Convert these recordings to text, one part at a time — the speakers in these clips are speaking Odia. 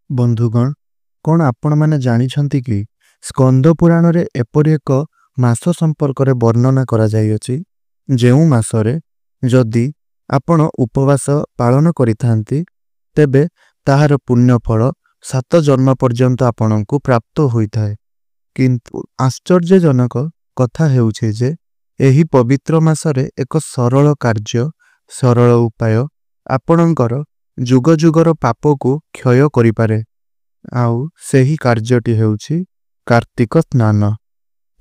ବନ୍ଧୁଗଣ, କ'ଣ ଆପଣମାନେ ଜାଣିଛନ୍ତି କି ସ୍କନ୍ଦ ପୁରାଣରେ ଏପରି ଏକ ମାସ ସମ୍ପର୍କରେ ବର୍ଣ୍ଣନା କରାଯାଇଅଛି ଯେଉଁ ମାସରେ ଯଦି ଆପଣ ଉପବାସ ପାଳନ କରିଥାନ୍ତି ତେବେ ତାହାର ପୁଣ୍ୟଫଳ 7 ଜନ୍ମ ପର୍ଯ୍ୟନ୍ତ ଆପଣଙ୍କୁ ପ୍ରାପ୍ତ ହୋଇଥାଏ। କିନ୍ତୁ ଆଶ୍ଚର୍ଯ୍ୟଜନକ କଥା ହେଉଛି ଯେ ଏହି ପବିତ୍ର ମାସରେ ଏକ ସରଳ କାର୍ଯ୍ୟ, ସରଳ ଉପାୟ ଆପଣଙ୍କର ଯୁଗ ଯୁଗର ପାପକୁ କ୍ଷୟ କରିପାରେ। ଆଉ ସେହି କାର୍ଯ୍ୟଟି ହେଉଛି କାର୍ତ୍ତିକ ସ୍ନାନ।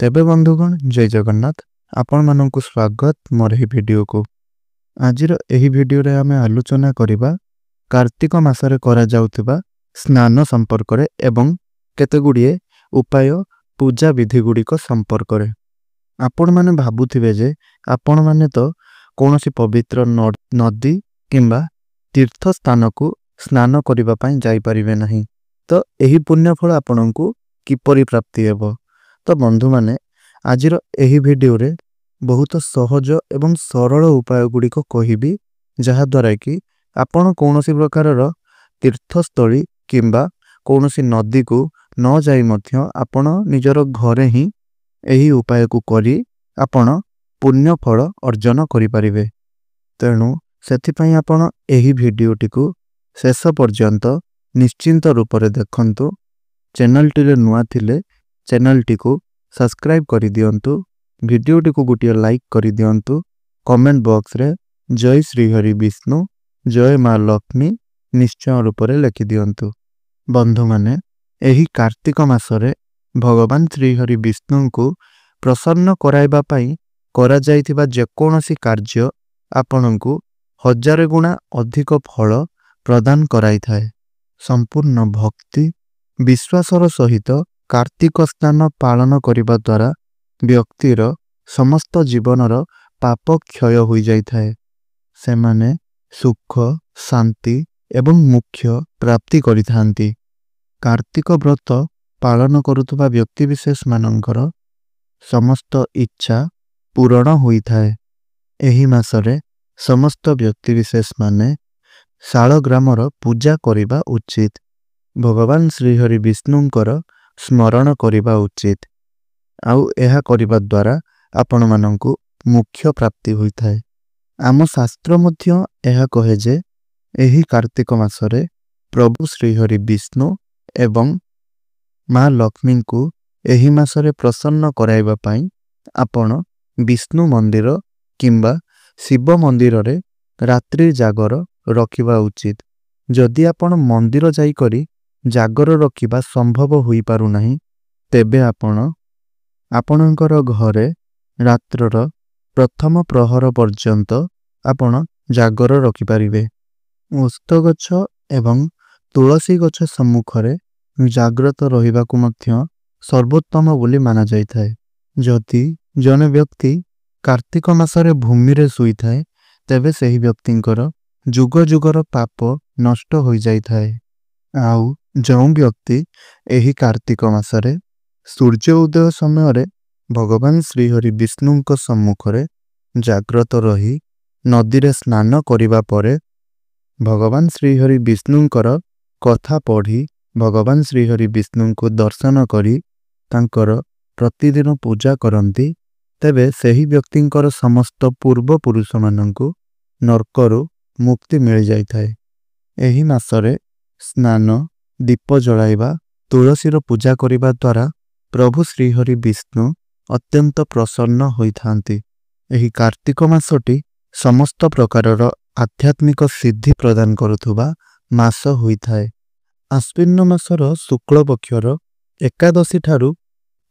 ତେବେ ବନ୍ଧୁଗଣ, ଜୟ ଜଗନ୍ନାଥ। ଆପଣମାନଙ୍କୁ ସ୍ୱାଗତ ମୋର ଏହି ଭିଡ଼ିଓକୁ। ଆଜିର ଏହି ଭିଡ଼ିଓରେ ଆମେ ଆଲୋଚନା କରିବା କାର୍ତ୍ତିକ ମାସରେ କରାଯାଉଥିବା ସ୍ନାନ ସମ୍ପର୍କରେ ଏବଂ କେତେଗୁଡ଼ିଏ ଉପାୟ ପୂଜା ବିଧିଗୁଡ଼ିକ ସମ୍ପର୍କରେ। ଆପଣମାନେ ଭାବୁଥିବେ ଯେ ଆପଣମାନେ ତ କୌଣସି ପବିତ୍ର ନଦୀ କିମ୍ବା ତୀର୍ଥ ସ୍ଥାନକୁ ସ୍ନାନ କରିବା ପାଇଁ ଯାଇପାରିବେ ନାହିଁ, ତ ଏହି ପୁଣ୍ୟଫଳ ଆପଣଙ୍କୁ କିପରି ପ୍ରାପ୍ତି ହେବ? ତ ବନ୍ଧୁମାନେ, ଆଜିର ଏହି ଭିଡ଼ିଓରେ ବହୁତ ସହଜ ଏବଂ ସରଳ ଉପାୟ ଗୁଡ଼ିକ କହିବି, ଯାହାଦ୍ୱାରା କି ଆପଣ କୌଣସି ପ୍ରକାରର ତୀର୍ଥସ୍ଥଳୀ କିମ୍ବା କୌଣସି ନଦୀକୁ ନ ଯାଇ ମଧ୍ୟ ଆପଣ ନିଜର ଘରେ ହିଁ ଏହି ଉପାୟକୁ କରି ଆପଣ ପୁଣ୍ୟଫଳ ଅର୍ଜନ କରିପାରିବେ। ତେଣୁ ସେଥିପାଇଁ ଆପଣ ଏହି ଭିଡ଼ିଓଟିକୁ ଶେଷ ପର୍ଯ୍ୟନ୍ତ ନିଶ୍ଚିନ୍ତ ରୂପରେ ଦେଖନ୍ତୁ। ଚ୍ୟାନେଲଟିରେ ନୂଆ ଥିଲେ ଚ୍ୟାନେଲଟିକୁ ସବସ୍କ୍ରାଇବ୍ କରିଦିଅନ୍ତୁ, ଭିଡ଼ିଓଟିକୁ ଗୋଟିଏ ଲାଇକ୍ କରିଦିଅନ୍ତୁ, କମେଣ୍ଟ ବକ୍ସରେ ଜୟ ଶ୍ରୀହରି ବିଷ୍ଣୁ, ଜୟ ମା ଲକ୍ଷ୍ମୀ ନିଶ୍ଚୟ ରୂପରେ ଲେଖିଦିଅନ୍ତୁ। ବନ୍ଧୁମାନେ, ଏହି କାର୍ତ୍ତିକ ମାସରେ ଭଗବାନ ଶ୍ରୀହରି ବିଷ୍ଣୁଙ୍କୁ ପ୍ରସନ୍ନ କରାଇବା ପାଇଁ କରାଯାଇଥିବା ଯେକୌଣସି କାର୍ଯ୍ୟ ଆପଣଙ୍କୁ 1000 ଗୁଣା ଅଧିକ ଫଳ ପ୍ରଦାନ କରାଇଥାଏ। ସମ୍ପୂର୍ଣ୍ଣ ଭକ୍ତି ବିଶ୍ୱାସର ସହିତ କାର୍ତ୍ତିକ ସ୍ନାନ ପାଳନ କରିବା ଦ୍ୱାରା ବ୍ୟକ୍ତିର ସମସ୍ତ ଜୀବନର ପାପ କ୍ଷୟ ହୋଇଯାଇଥାଏ। ସେମାନେ ସୁଖ, ଶାନ୍ତି ଏବଂ ମୋକ୍ଷ ପ୍ରାପ୍ତି କରିଥାନ୍ତି। କାର୍ତ୍ତିକ ବ୍ରତ ପାଳନ କରୁଥିବା ବ୍ୟକ୍ତିବିଶେଷମାନଙ୍କର ସମସ୍ତ ଇଚ୍ଛା ପୂରଣ ହୋଇଥାଏ। ଏହି ମାସରେ ସମସ୍ତ ବ୍ୟକ୍ତିବିଶେଷମାନେ ଶାଳଗ୍ରାମର ପୂଜା କରିବା ଉଚିତ। ଭଗବାନ ଶ୍ରୀହରି ବିଷ୍ଣୁଙ୍କର ସ୍ମରଣ କରିବା ଉଚିତ। ଆଉ ଏହା କରିବା ଦ୍ୱାରା ଆପଣମାନଙ୍କୁ ମୋକ୍ଷ ପ୍ରାପ୍ତି ହୋଇଥାଏ। ଆମ ଶାସ୍ତ୍ର ମଧ୍ୟ ଏହା କହେ ଯେ ଏହି କାର୍ତ୍ତିକ ମାସରେ ପ୍ରଭୁ ଶ୍ରୀହରି ବିଷ୍ଣୁ ଏବଂ ମା ଲକ୍ଷ୍ମୀଙ୍କୁ ଏହି ମାସରେ ପ୍ରସନ୍ନ କରାଇବା ପାଇଁ ଆପଣ ବିଷ୍ଣୁ ମନ୍ଦିର କିମ୍ବା ଶିବ ମନ୍ଦିରରେ ରାତ୍ରି ଜାଗର ରଖିବା ଉଚିତ। ଯଦି ଆପଣ ମନ୍ଦିର ଯାଇକରି ଜାଗର ରଖିବା ସମ୍ଭବ ହୋଇପାରୁନାହିଁ, ତେବେ ଆପଣ ଆପଣଙ୍କର ଘରେ ରାତ୍ରର ପ୍ରଥମ ପ୍ରହର ପର୍ଯ୍ୟନ୍ତ ଆପଣ ଜାଗର ରଖିପାରିବେ। ଓସ୍ତ ଗଛ ଏବଂ ତୁଳସୀ ଗଛ ସମ୍ମୁଖରେ ଜାଗ୍ରତ ରହିବାକୁ ମଧ୍ୟ ସର୍ବୋତ୍ତମ ବୋଲି ମାନାଯାଇଥାଏ। ଯଦି ଜଣେ ବ୍ୟକ୍ତି କାର୍ତ୍ତିକ ମାସରେ ଭୂମିରେ ଶୋଇଥାଏ, ତେବେ ସେହି ବ୍ୟକ୍ତିଙ୍କର ଯୁଗ ଯୁଗର ପାପ ନଷ୍ଟ ହୋଇଯାଇଥାଏ। ଆଉ ଯେଉଁ ବ୍ୟକ୍ତି ଏହି କାର୍ତ୍ତିକ ମାସରେ ସୂର୍ଯ୍ୟ ଉଦୟ ସମୟରେ ଭଗବାନ ଶ୍ରୀହରି ବିଷ୍ଣୁଙ୍କ ସମ୍ମୁଖରେ ଜାଗ୍ରତ ରହି ନଦୀରେ ସ୍ନାନ କରିବା ପରେ ଭଗବାନ ଶ୍ରୀହରି ବିଷ୍ଣୁଙ୍କର କଥା ପଢ଼ି ଭଗବାନ ଶ୍ରୀହରି ବିଷ୍ଣୁଙ୍କୁ ଦର୍ଶନ କରି ତାଙ୍କର ପ୍ରତିଦିନ ପୂଜା କରନ୍ତି, ତେବେ ସେହି ବ୍ୟକ୍ତିଙ୍କର ସମସ୍ତ ପୂର୍ବପୁରୁଷମାନଙ୍କୁ ନର୍କରୁ ମୁକ୍ତି ମିଳିଯାଇଥାଏ। ଏହି ମାସରେ ସ୍ନାନ, ଦୀପ ଜଳାଇବା, ତୁଳସୀର ପୂଜା କରିବା ଦ୍ୱାରା ପ୍ରଭୁ ଶ୍ରୀହରି ବିଷ୍ଣୁ ଅତ୍ୟନ୍ତ ପ୍ରସନ୍ନ ହୋଇଥାନ୍ତି। ଏହି କାର୍ତ୍ତିକ ମାସଟି ସମସ୍ତ ପ୍ରକାରର ଆଧ୍ୟାତ୍ମିକ ସିଦ୍ଧି ପ୍ରଦାନ କରୁଥିବା ମାସ ହୋଇଥାଏ। ଆଶ୍ୱିନ ମାସର ଶୁକ୍ଳପକ୍ଷର ଏକାଦଶୀ ଠାରୁ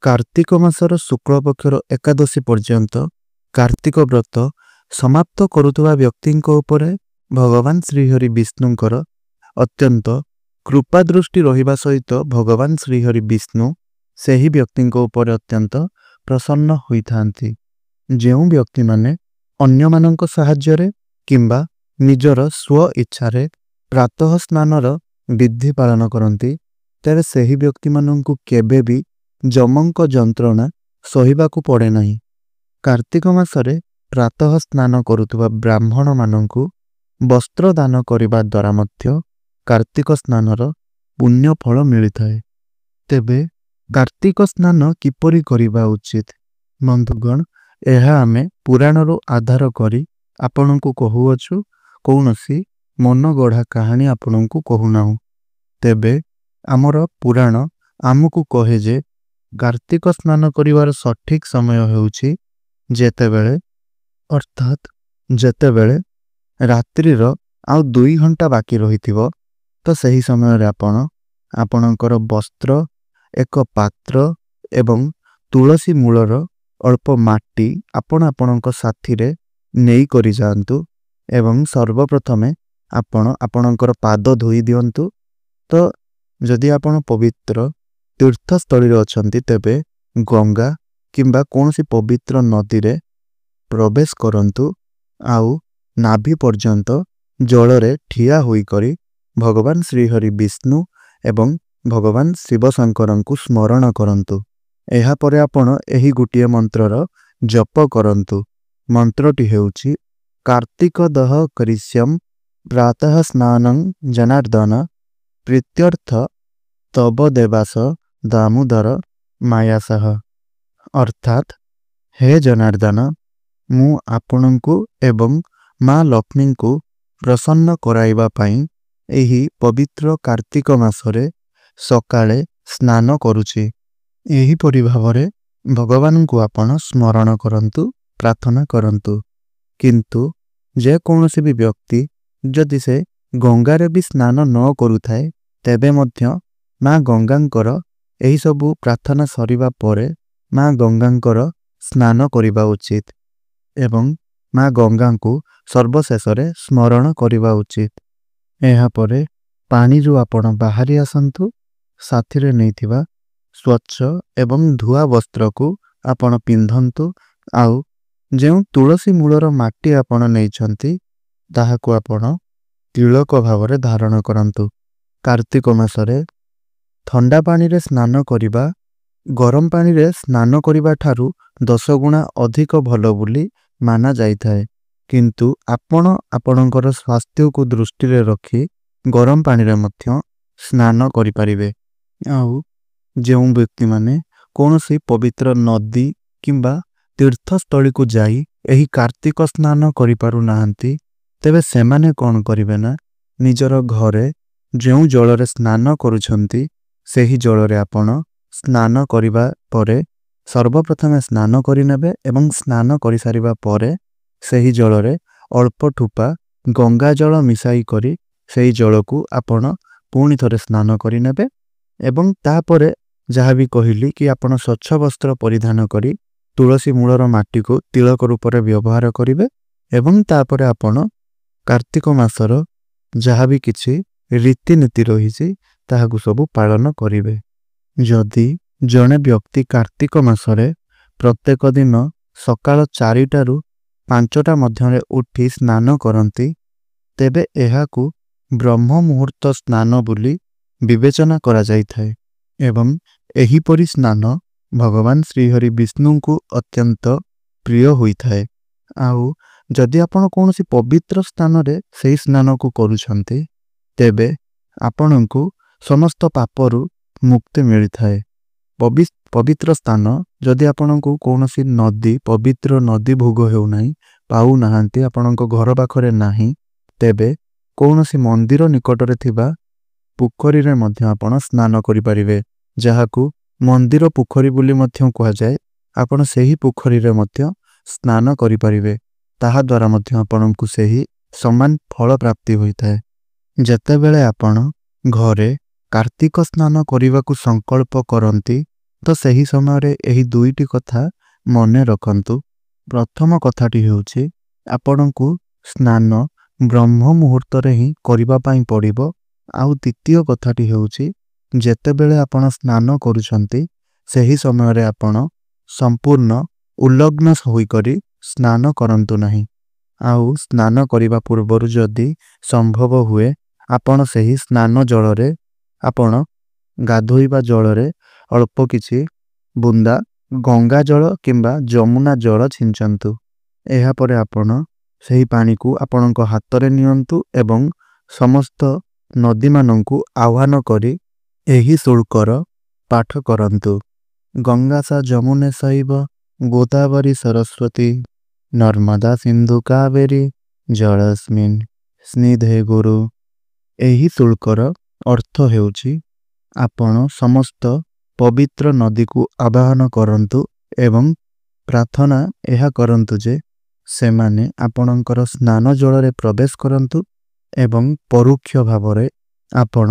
କାର୍ତ୍ତିକ ମାସର ଶୁକ୍ଳପକ୍ଷର ଏକାଦଶୀ ପର୍ଯ୍ୟନ୍ତ କାର୍ତ୍ତିକ ବ୍ରତ ସମାପ୍ତ କରୁଥିବା ବ୍ୟକ୍ତିଙ୍କ ଉପରେ ଭଗବାନ ଶ୍ରୀହରି ବିଷ୍ଣୁଙ୍କର ଅତ୍ୟନ୍ତ କୃପା ଦୃଷ୍ଟି ରହିବା ସହିତ ଭଗବାନ ଶ୍ରୀହରି ବିଷ୍ଣୁ ସେହି ବ୍ୟକ୍ତିଙ୍କ ଉପରେ ଅତ୍ୟନ୍ତ ପ୍ରସନ୍ନ ହୋଇଥାନ୍ତି। ଯେଉଁ ବ୍ୟକ୍ତିମାନେ ଅନ୍ୟମାନଙ୍କ ସାହାଯ୍ୟରେ କିମ୍ବା ନିଜର ସ୍ୱ ଇଚ୍ଛାରେ ପ୍ରାତଃ ସ୍ନାନର ବିଧି ପାଳନ କରନ୍ତି, ତେବେ ସେହି ବ୍ୟକ୍ତିମାନଙ୍କୁ କେବେ ବି ଯମଙ୍କ ଯନ୍ତ୍ରଣା ସହିବାକୁ ପଡ଼େ ନାହିଁ। କାର୍ତ୍ତିକ ମାସରେ ପ୍ରାତଃ ସ୍ନାନ କରୁଥିବା ବ୍ରାହ୍ମଣମାନଙ୍କୁ ବସ୍ତ୍ର ଦାନ କରିବା ଦ୍ୱାରା ମଧ୍ୟ କାର୍ତ୍ତିକ ସ୍ନାନର ପୁଣ୍ୟ ଫଳ ମିଳିଥାଏ। ତେବେ କାର୍ତ୍ତିକ ସ୍ନାନ କିପରି କରିବା ଉଚିତ? ବନ୍ଧୁଗଣ, ଏହା ଆମେ ପୁରାଣରୁ ଆଧାର କରି ଆପଣଙ୍କୁ କହୁଅଛୁ, କୌଣସି ମନଗଢ଼ା କାହାଣୀ ଆପଣଙ୍କୁ କହୁନାହୁଁ। ତେବେ ଆମର ପୁରାଣ ଆମକୁ କହେ ଯେ କାର୍ତ୍ତିକ ସ୍ନାନ କରିବାର ସଠିକ ସମୟ ହେଉଛି ଯେତେବେଳେ ରାତ୍ରିର ଆଉ 2 ଘଣ୍ଟା ବାକି ରହିଥିବ, ତ ସେହି ସମୟରେ ଆପଣ ଆପଣଙ୍କର ବସ୍ତ୍ର, ଏକ ପାତ୍ର ଏବଂ ତୁଳସୀ ମୂଳର ଅଳ୍ପ ମାଟି ଆପଣ ଆପଣଙ୍କ ସାଥିରେ ନେଇ କରି ଯାଆନ୍ତୁ ଏବଂ ସର୍ବପ୍ରଥମେ ଆପଣ ଆପଣଙ୍କର ପାଦ ଧୋଇ ଦିଅନ୍ତୁ। ତ ଯଦି ଆପଣ ପବିତ୍ର ତୀର୍ଥସ୍ଥଳୀରେ ଅଛନ୍ତି, ତେବେ ଗଙ୍ଗା କିମ୍ବା କୌଣସି ପବିତ୍ର ନଦୀରେ ପ୍ରବେଶ କରନ୍ତୁ ଆଉ ନାଭି ପର୍ଯ୍ୟନ୍ତ ଜଳରେ ଠିଆ ହୋଇକରି ଭଗବାନ ଶ୍ରୀହରି ବିଷ୍ଣୁ ଏବଂ ଭଗବାନ ଶିବଶଙ୍କରଙ୍କୁ ସ୍ମରଣ କରନ୍ତୁ। ଏହାପରେ ଆପଣ ଏହି ଗୋଟିଏ ମନ୍ତ୍ରର ଜପ କରନ୍ତୁ। ମନ୍ତ୍ରଟି ହେଉଛି କାର୍ତ୍ତିକ ଦହ କରିଷ୍ୟମ୍ ପ୍ରାତଃ ସ୍ନାନଂ ଜନାର୍ଦ୍ଦନ ପ୍ରୀତ୍ୟର୍ଥ ତବ ଦେବାସ ଦାମୋଦର ମାୟାସହ। ଅର୍ଥାତ୍, ହେ ଜନାର୍ଦ୍ଦନ, ମୁଁ ଆପଣଙ୍କୁ ଏବଂ ମା ଲକ୍ଷ୍ମୀଙ୍କୁ ପ୍ରସନ୍ନ କରାଇବା ପାଇଁ ଏହି ପବିତ୍ର କାର୍ତ୍ତିକ ମାସରେ ସକାଳେ ସ୍ନାନ କରୁଛି। ଏହିପରି ଭାବରେ ଭଗବାନଙ୍କୁ ଆପଣ ସ୍ମରଣ କରନ୍ତୁ, ପ୍ରାର୍ଥନା କରନ୍ତୁ। କିନ୍ତୁ ଯେକୌଣସି ବି ବ୍ୟକ୍ତି ଯଦି ସେ ଗଙ୍ଗାରେ ବି ସ୍ନାନ ନ କରୁଥାଏ, ତେବେ ମଧ୍ୟ ମା ଗଙ୍ଗାଙ୍କର ଏହିସବୁ ପ୍ରାର୍ଥନା ସରିବା ପରେ ମା ଗଙ୍ଗାଙ୍କର ସ୍ନାନ କରିବା ଉଚିତ ଏବଂ ମା ଗଙ୍ଗାଙ୍କୁ ସର୍ବଶେଷରେ ସ୍ମରଣ କରିବା ଉଚିତ। ଏହାପରେ ପାଣିରୁ ଆପଣ ବାହାରି ଆସନ୍ତୁ। ସାଥିରେ ନେଇଥିବା ସ୍ୱଚ୍ଛ ଏବଂ ଧୁଆ ବସ୍ତ୍ରକୁ ଆପଣ ପିନ୍ଧନ୍ତୁ ଆଉ ଯେଉଁ ତୁଳସୀ ମୂଳର ମାଟି ଆପଣ ନେଇଛନ୍ତି, ତାହାକୁ ଆପଣ ତିଳକ ଭାବରେ ଧାରଣ କରନ୍ତୁ। କାର୍ତ୍ତିକ ମାସରେ ଥଣ୍ଡା ପାଣିରେ ସ୍ନାନ କରିବା ଗରମ ପାଣିରେ ସ୍ନାନ କରିବା ଠାରୁ 10 ଗୁଣା ଅଧିକ ଭଲ ବୋଲି ମାନା ଯାଇଥାଏ। କିନ୍ତୁ ଆପଣ ଆପଣଙ୍କର ସ୍ୱାସ୍ଥ୍ୟକୁ ଦୃଷ୍ଟିରେ ରଖି ଗରମ ପାଣିରେ ମଧ୍ୟ ସ୍ନାନ କରିପାରିବେ। ଆଉ ଯେଉଁ ବ୍ୟକ୍ତିମାନେ କୌଣସି ପବିତ୍ର ନଦୀ କିମ୍ବା ତୀର୍ଥସ୍ଥଳୀକୁ ଯାଇ ଏହି କାର୍ତ୍ତିକ ସ୍ନାନ କରିପାରୁନାହାନ୍ତି, ତେବେ ସେମାନେ କ'ଣ କରିବେ ନା, ନିଜର ଘରେ ଯେଉଁ ଜଳରେ ସ୍ନାନ କରୁଛନ୍ତି, ସେହି ଜଳରେ ଆପଣ ସ୍ନାନ କରିବା ପରେ ସର୍ବପ୍ରଥମେ ସ୍ନାନ କରିନେବେ ଏବଂ ସ୍ନାନ କରିସାରିବା ପରେ ସେହି ଜଳରେ ଅଳ୍ପ ଠୋପା ଗଙ୍ଗା ଜଳ ମିଶାଇ କରି ସେହି ଜଳକୁ ଆପଣ ପୁଣି ଥରେ ସ୍ନାନ କରିନେବେ ଏବଂ ତାପରେ ଯାହା ବି କହିଲି କି ଆପଣ ସ୍ୱଚ୍ଛ ବସ୍ତ୍ର ପରିଧାନ କରି ତୁଳସୀ ମୂଳର ମାଟିକୁ ତିଳକ ରୂପରେ ବ୍ୟବହାର କରିବେ ଏବଂ ତାପରେ ଆପଣ କାର୍ତ୍ତିକ ମାସର ଯାହା ବି କିଛି ରୀତିନୀତି ରହିଛି ତାହାକୁ ସବୁ ପାଳନ କରିବେ। ଯଦି ଜଣେ ବ୍ୟକ୍ତି କାର୍ତ୍ତିକ ମାସରେ ପ୍ରତ୍ୟେକ ଦିନ ସକାଳ 4ଟାରୁ 5ଟା ମଧ୍ୟରେ ଉଠି ସ୍ନାନ କରନ୍ତି, ତେବେ ଏହାକୁ ବ୍ରହ୍ମ ମୁହୂର୍ତ୍ତ ସ୍ନାନ ବୋଲି ବିବେଚନା କରାଯାଇଥାଏ ଏବଂ ଏହିପରି ସ୍ନାନ ଭଗବାନ ଶ୍ରୀହରି ବିଷ୍ଣୁଙ୍କୁ ଅତ୍ୟନ୍ତ ପ୍ରିୟ ହୋଇଥାଏ। ଆଉ ଯଦି ଆପଣ କୌଣସି ପବିତ୍ର ସ୍ଥାନରେ ସେହି ସ୍ନାନକୁ କରୁଛନ୍ତି, ତେବେ ଆପଣଙ୍କୁ ସମସ୍ତ ପାପରୁ ମୁକ୍ତି ମିଳିଥାଏ। ପବିତ୍ର ସ୍ଥାନ ଯଦି ଆପଣଙ୍କୁ କୌଣସି ପବିତ୍ର ନଦୀ ଭୋଗ ହେଉନାହିଁ, ପାଉନାହାନ୍ତି, ଆପଣଙ୍କ ଘର ପାଖରେ ନାହିଁ, ତେବେ କୌଣସି ମନ୍ଦିର ନିକଟରେ ଥିବା ପୋଖରୀରେ ମଧ୍ୟ ଆପଣ ସ୍ନାନ କରିପାରିବେ, ଯାହାକୁ ମନ୍ଦିର ପୋଖରୀ ବୋଲି ମଧ୍ୟ କୁହାଯାଏ। ଆପଣ ସେହି ପୋଖରୀରେ ମଧ୍ୟ ସ୍ନାନ କରିପାରିବେ। ତାହା ଦ୍ୱାରା ମଧ୍ୟ ଆପଣଙ୍କୁ ସେହି ସମାନ ଫଳ ପ୍ରାପ୍ତି ହୋଇଥାଏ। ଯେତେବେଳେ ଆପଣ ଘରେ କାର୍ତ୍ତିକ ସ୍ନାନ କରିବାକୁ ସଂକଳ୍ପ କରନ୍ତି, ତ ସେହି ସମୟରେ ଏହି 2ଟି କଥା ମନେ ରଖନ୍ତୁ। ପ୍ରଥମ କଥାଟି ହେଉଛି ଆପଣଙ୍କୁ ସ୍ନାନ ବ୍ରହ୍ମ ମୁହୂର୍ତ୍ତରେ ହିଁ କରିବା ପାଇଁ ପଡ଼ିବ। ଆଉ ଦ୍ୱିତୀୟ କଥାଟି ହେଉଛି ଯେତେବେଳେ ଆପଣ ସ୍ନାନ କରୁଛନ୍ତି, ସେହି ସମୟରେ ଆପଣ ସମ୍ପୂର୍ଣ୍ଣ ଉଲଗ୍ନ ହୋଇକରି ସ୍ନାନ କରନ୍ତୁ ନାହିଁ। ଆଉ ସ୍ନାନ କରିବା ପୂର୍ବରୁ ଯଦି ସମ୍ଭବ ହୁଏ, ଆପଣ ସେହି ସ୍ନାନ ଜଳରେ ଆପଣ ଗାଧୋଇବା ଜଳରେ ଅଳ୍ପ କିଛି ବୁନ୍ଦା ଗଙ୍ଗା ଜଳ କିମ୍ବା ଯମୁନା ଜଳ ଛିଞ୍ଚନ୍ତୁ। ଏହାପରେ ଆପଣ ସେହି ପାଣିକୁ ଆପଣଙ୍କ ହାତରେ ନିଅନ୍ତୁ ଏବଂ ସମସ୍ତ ନଦୀମାନଙ୍କୁ ଆହ୍ୱାନ କରି ଏହି ଶୁଳ୍କର ପାଠ କରନ୍ତୁ। ଗଙ୍ଗା ଯମୁନେ ଶୈବ ଗୋଦାବରୀ ସରସ୍ୱତୀ ନର୍ମଦା ସିନ୍ଧୁ କାବେରୀ ଜଳସ୍ମିନ୍ ସ୍ନିଧେ ଗୁରୁ। ଏହି ଶୁଳ୍କର ଅର୍ଥ ହେଉଛି ଆପଣ ସମସ୍ତ ପବିତ୍ର ନଦୀକୁ ଆବାହନ କରନ୍ତୁ ଏବଂ ପ୍ରାର୍ଥନା ଏହା କରନ୍ତୁ ଯେ ସେମାନେ ଆପଣଙ୍କର ସ୍ନାନ ଜଳରେ ପ୍ରବେଶ କରନ୍ତୁ ଏବଂ ପରୋକ୍ଷ ଭାବରେ ଆପଣ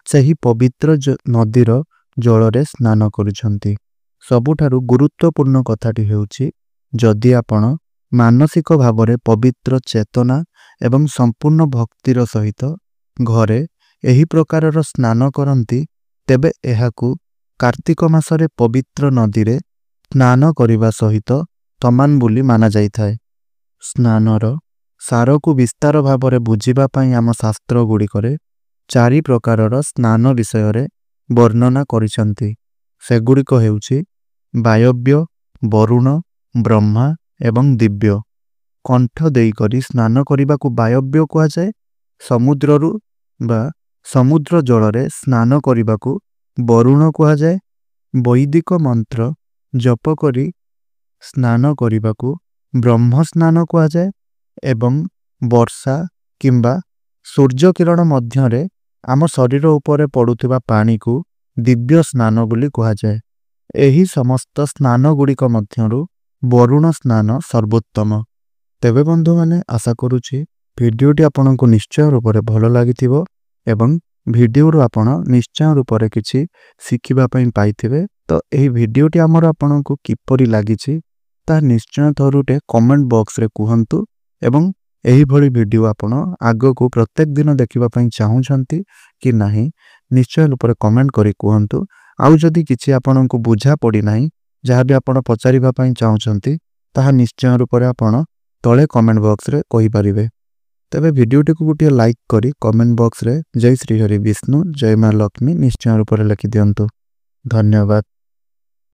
ସେହି ପବିତ୍ର ନଦୀର ଜଳରେ ସ୍ନାନ କରୁଛନ୍ତି। ସବୁଠାରୁ ଗୁରୁତ୍ୱପୂର୍ଣ୍ଣ କଥାଟି ହେଉଛି ଯଦି ଆପଣ ମାନସିକ ଭାବରେ ପବିତ୍ର ଚେତନା ଏବଂ ସମ୍ପୂର୍ଣ୍ଣ ଭକ୍ତିର ସହିତ ଘରେ ଏହି ପ୍ରକାରର ସ୍ନାନ କରନ୍ତି ତେବେ ଏହାକୁ କାର୍ତ୍ତିକ ମାସରେ ପବିତ୍ର ନଦୀରେ ସ୍ନାନ କରିବା ସହିତ ସମାନ ବୋଲି ମାନାଯାଇଥାଏ। ସ୍ନାନର ସାରକୁ ବିସ୍ତାର ଭାବରେ ବୁଝିବା ପାଇଁ ଆମ ଶାସ୍ତ୍ର ଗୁଡ଼ିକରେ 4 ପ୍ରକାରର ସ୍ନାନ ବିଷୟରେ ବର୍ଣ୍ଣନା କରିଛନ୍ତି। ସେଗୁଡ଼ିକ ହେଉଛି ବାୟବ୍ୟ, ବରୁଣ, ବ୍ରହ୍ମା ଏବଂ ଦିବ୍ୟ। କଣ୍ଠ ଦେଇକରି ସ୍ନାନ କରିବାକୁ ବାୟବ୍ୟ କୁହାଯାଏ। ସମୁଦ୍ରରୁ ବା ସମୁଦ୍ର ଜଳରେ ସ୍ନାନ କରିବାକୁ ବରୁଣ କୁହାଯାଏ। ବୈଦିକ ମନ୍ତ୍ର ଜପ କରି ସ୍ନାନ କରିବାକୁ ବ୍ରହ୍ମ ସ୍ନାନ କୁହାଯାଏ ଏବଂ ବର୍ଷା କିମ୍ବା ସୂର୍ଯ୍ୟକିରଣ ମଧ୍ୟରେ ଆମ ଶରୀର ଉପରେ ପଡ଼ୁଥିବା ପାଣିକୁ ଦିବ୍ୟ ସ୍ନାନ ବୋଲି କୁହାଯାଏ। ଏହି ସମସ୍ତ ସ୍ନାନ ଗୁଡ଼ିକ ମଧ୍ୟରୁ ବରୁଣ ସ୍ନାନ ସର୍ବୋତ୍ତମ। ତେବେ ବନ୍ଧୁମାନେ ଆଶା କରୁଛି ଭିଡ଼ିଓଟି ଆପଣଙ୍କୁ ନିଶ୍ଚୟ ରୂପରେ ଭଲ ଲାଗିଥିବ ଏବଂ ଭିଡ଼ିଓରୁ ଆପଣ ନିଶ୍ଚୟ ରୂପରେ କିଛି ଶିଖିବା ପାଇଁ ପାଇଥିବେ। ତ ଏହି ଭିଡ଼ିଓଟି ଆମର ଆପଣଙ୍କୁ କିପରି ଲାଗିଛି ତାହା ନିଶ୍ଚୟ ଥରୁଟେ କମେଣ୍ଟ ବକ୍ସରେ କୁହନ୍ତୁ ଏବଂ ଏହିଭଳି ଭିଡ଼ିଓ ଆପଣ ଆଗକୁ ପ୍ରତ୍ୟେକ ଦିନ ଦେଖିବା ପାଇଁ ଚାହୁଁଛନ୍ତି କି ନାହିଁ ନିଶ୍ଚୟ ରୂପରେ କମେଣ୍ଟ କରି କୁହନ୍ତୁ। ଆଉ ଯଦି କିଛି ଆପଣଙ୍କୁ ବୁଝା ପଡ଼ିନାହିଁ ଯାହା ବି ଆପଣ ପଚାରିବା ପାଇଁ ଚାହୁଁଛନ୍ତି ତାହା ନିଶ୍ଚୟ ରୂପରେ ଆପଣ ତଳେ କମେଣ୍ଟ ବକ୍ସରେ କହିପାରିବେ। ତେବେ ଭିଡ଼ିଓଟିକୁ ଗୋଟିଏ ଲାଇକ୍ କରି କମେଣ୍ଟ ବକ୍ସରେ ଜୟ ଶ୍ରୀ ହରି ବିଷ୍ଣୁ ଜୟ ମା ଲକ୍ଷ୍ମୀ ନିଶ୍ଚୟ ରୂପରେ ଲେଖିଦିଅନ୍ତୁ। ଧନ୍ୟବାଦ।